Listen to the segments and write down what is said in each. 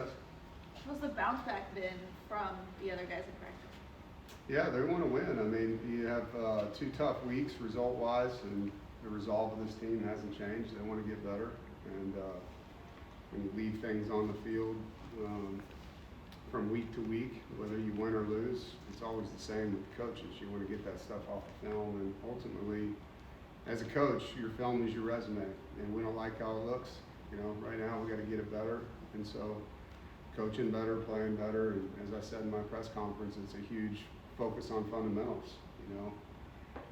ask? What's the bounce back been from the other guys in practice? Yeah, they want to win. I mean, you have 2 tough weeks result-wise, and the resolve of this team hasn't changed. They want to get better, and when you leave things on the field from week to week, whether you win or lose, it's always the same with the coaches. You want to get that stuff off the film, and ultimately, as a coach, your film is your resume, and we don't like how it looks. You know, right now we got to get it better, and so coaching better, playing better, and as I said in my press conference, it's a huge focus on fundamentals. You know,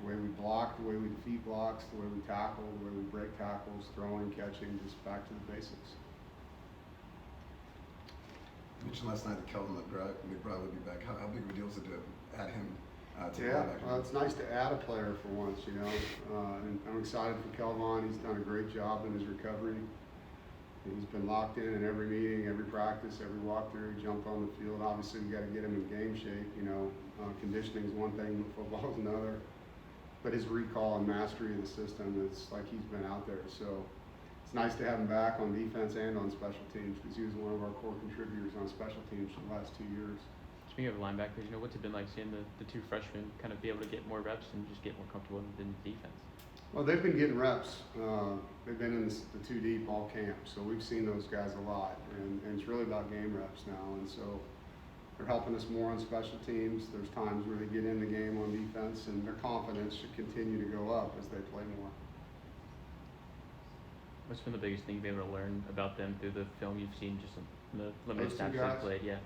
the way we block, the way we defeat blocks, the way we tackle, the way we break tackles, throwing, catching, just back to the basics. You mentioned last night that Kelvin McBride would be back. How big of a deal is it to add him to the Yeah, linebacker? well, it's nice to add a player for once, you know. And I'm excited for Kelvin. He's done a great job in his recovery. He's been locked in every meeting, every practice, every walkthrough. He jumped on the field. Obviously, we got to get him in game shape. You know, conditioning is one thing, but football is another. But his recall and mastery of the system, it's like he's been out there. So it's nice to have him back on defense and on special teams because he was one of our core contributors on special teams for the last 2 years. Speaking of linebackers, what's it been like seeing the 2 freshmen kind of be able to get more reps and just get more comfortable in defense? Well, they've been getting reps. They've been in the 2 deep all camp, so we've seen those guys a lot, and it's really about game reps now. And so they're helping us more on special teams. There's times where they get in the game on defense, and their confidence should continue to go up as they play more. What's been the biggest thing you've been able to learn about them through the film you've seen, just in the limited Those 2 snaps guys? they've played? Yeah.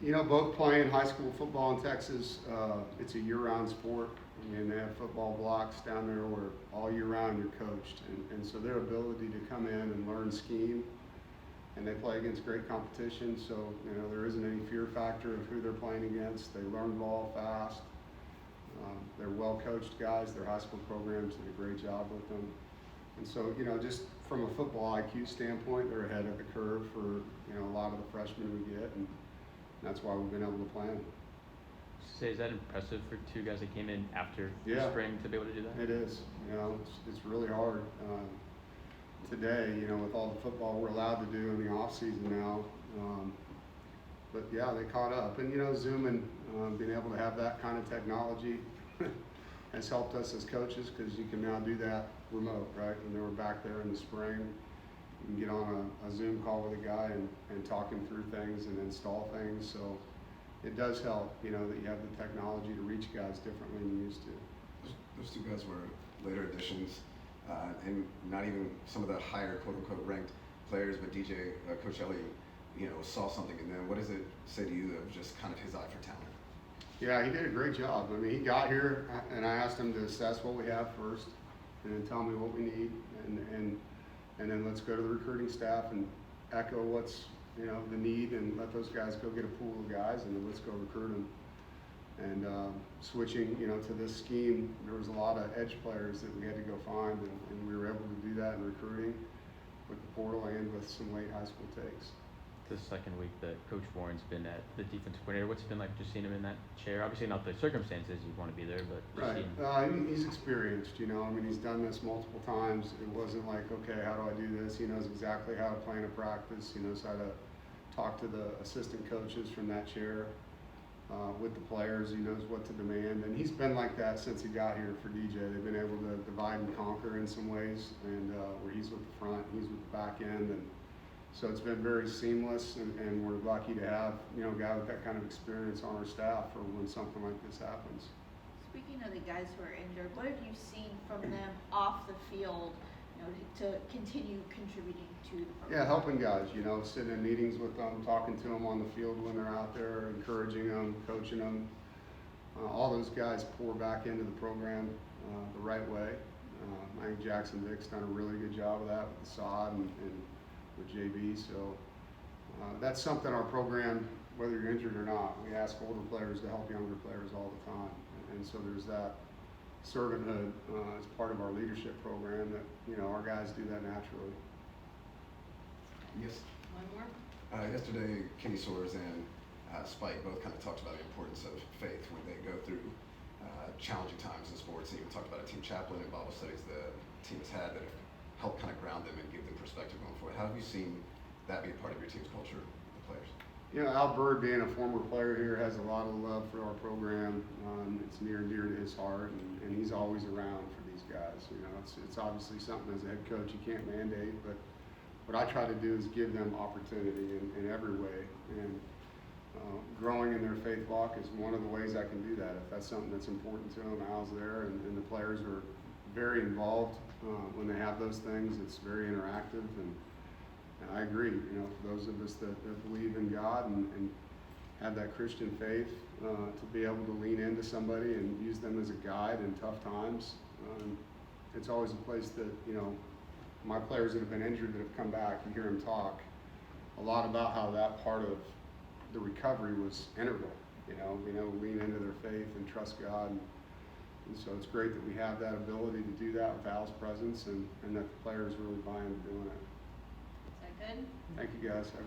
You know, both playing high school football in Texas, it's a year-round sport. I mean, they have football blocks down there where all year round you're coached. And so their ability to come in and learn scheme, and they play against great competition. So, you know, there isn't any fear factor of who they're playing against. They learn ball fast. They're well-coached guys. Their high school programs did a great job with them. And so, you know, just from a football IQ standpoint, they're ahead of the curve for, you know, a lot of the freshmen we get. And that's why we've been able to play them. Is that impressive for 2 guys that came in after the spring to be able to do that? It is. You know, it's really hard today. You know, with all the football we're allowed to do in the off season now. But yeah, they caught up, and you know, Zoom and being able to have that kind of technology has helped us as coaches because you can now do that remote, right? And they were back there in the spring. You can get on a Zoom call with a guy and talk him through things and install things. So it does help, you know, that you have the technology to reach guys differently than you used to. Those 2 guys were later additions, and not even some of the higher quote-unquote ranked players, but DJ, Coach Ellie, you know, saw something in them. What does it say to you of just kind of his eye for talent? Yeah, he did a great job. I mean, he got here, and I asked him to assess what we have first, and then tell me what we need, and then let's go to the recruiting staff and echo what's, you know, the need, and let those guys go get a pool of guys, and then let's go recruit them. And switching, you know, to this scheme, there was a lot of edge players that we had to go find, and we were able to do that in recruiting with the portal and with some late high school takes. The second week that Coach Doeren's been at the defensive coordinator, what's it been like just seeing him in that chair? Obviously not the circumstances you'd want to be there, but just Right. seeing him. He's experienced, you know. I mean, he's done this multiple times. It wasn't like, okay, how do I do this? He knows exactly how to plan a practice. He knows how to talk to the assistant coaches from that chair with the players. He knows what to demand. And he's been like that since he got here for DJ. They've been able to divide and conquer in some ways, and where he's with the front, he's with the back end. And so it's been very seamless, and we're lucky to have, you know, a guy with that kind of experience on our staff for when something like this happens. Speaking of the guys who are injured, what have you seen from them off the field, you know, to continue contributing to the program? Yeah, helping guys, you know, sitting in meetings with them, talking to them on the field when they're out there, encouraging them, coaching them. All those guys pour back into the program the right way. I think Jackson Vick's done a really good job of that with the sod and with JB. So that's something our program, whether you're injured or not, we ask older players to help younger players all the time. And so there's that servanthood as part of our leadership program that, you know, our guys do that naturally. Yes. One more? Yesterday, Kenny Soares and Spike both kind of talked about the importance of faith when they go through challenging times in sports, and even talked about a team chaplain and Bible studies the team has had that have helped kind of ground them and give them perspective going forward. How have you seen that be a part of your team's culture You know, Al Bird, being a former player here, has a lot of love for our program. It's near and dear to his heart, and he's always around for these guys. You know, it's obviously something as a head coach you can't mandate, but what I try to do is give them opportunity in every way. And growing in their faith walk is one of the ways I can do that. If that's something that's important to them, Al's there, and the players are very involved when they have those things. It's very interactive, and I agree. You know, for those of us that believe in God and have that Christian faith, to be able to lean into somebody and use them as a guide in tough times, it's always a place that, you know, my players that have been injured that have come back, you hear them talk a lot about how that part of the recovery was integral. You know, lean into their faith and trust God. And so it's great that we have that ability to do that with Al's presence, and that the players really buy into doing it. Is that good? Thank you, guys. Have a